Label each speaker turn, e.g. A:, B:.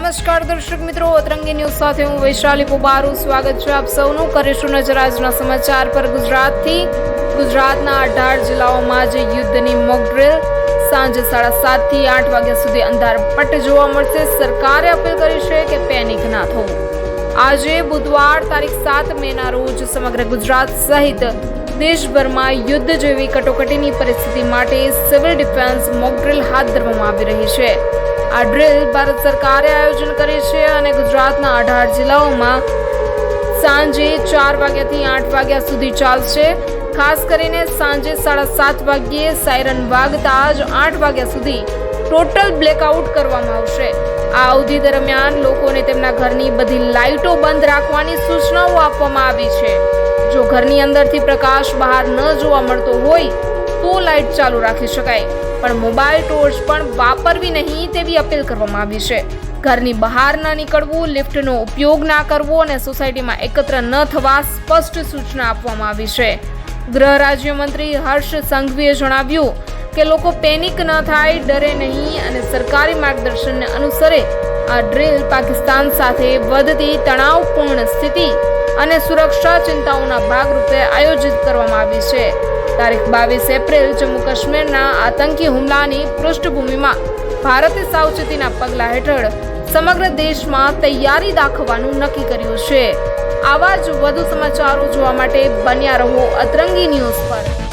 A: નમસ્કાર દર્શક મિત્રો, અતરંગી ન્યૂઝ સાથે હું વૈશાલી પોબારુ સ્વાગત છે આપ સૌનું। કરીશું નજર આજના સમાચાર પર। ગુજરાતના 18 જિલ્લાઓમાં જે યુદ્ધની મોક ડ્રીલ સાંજે 7:30 થી 8 વાગ્યા સુધી અંધારપટ જોવા મળશે। સરકારે અપીલ કરી છે કે પેનિક ના થવું। આજે બુધવાર તારીખ 7 મેના રોજ સમગ્ર ગુજરાત સહિત દેશભરમાં યુદ્ધ જેવી કટોકટીની પરિસ્થિતિ માટે સિવિલ ડિફેન્સ મોક ડ્રીલ હાથ ધરવામાં આવી રહી છે। આ ડ્રીલ ભારત સરકારે આયોજન કરી છે અને ગુજરાતના 18 જિલ્લાઓમાં સાંજે 4 વાગ્યાથી 8 વાગ્યા સુધી ચાલશે। ખાસ કરીને સાંજે 7:30 વાગ્યે સાયરન વાગતા જ 8 વાગ્યા સુધી ટોટલ બ્લેકઆઉટ કરવામાં આવશે। આ અવધિ દરમિયાન લોકોને તેમના ઘરની બધી લાઇટો બંધ રાખવાની સૂચનાઓ આપવામાં આવી છે। જો ઘરની અંદરથી પ્રકાશ બહાર ન જોવા મળતો હોય તો લાઇટ ચાલુ રાખી શકાય, પણ મોબાઈલ ટોર્ચ પણ વાપરવી નહીં તેવી અપીલ કરવામાં આવી છે। ઘરની બહાર ન નીકળવું, લિફ્ટનો ઉપયોગ ના કરવો અને સોસાયટીમાં એકત્ર ન થવા સ્પષ્ટ સૂચના આપવામાં આવી છે। ગૃહ રાજ્યમંત્રી હર્ષ સંઘવીએ જણાવ્યું કે લોકો પેનિક ન થાય, ડરે નહીં અને સરકારી માર્ગદર્શનને અનુસરે। આ ડ્રીલ પાકિસ્તાન સાથે વધતી તણાવપૂર્ણ સ્થિતિ અને સુરક્ષા ચિંતાઓના ભાગરૂપે આયોજિત કરવામાં આવી છે। તારીખ 22 એપ્રિલ જમ્મુ કાશ્મીરના આતંકી હુમલાની પૃષ્ઠભૂમિમાં ભારતે સાવચેતીના પગલાં હેઠળ સમગ્ર દેશમાં તૈયારી દાખવવાનું નક્કી કર્યું છે। આવા જ વધુ સમાચારો જોવા માટે બન્યા રહો અતરંગી ન્યૂઝ પર।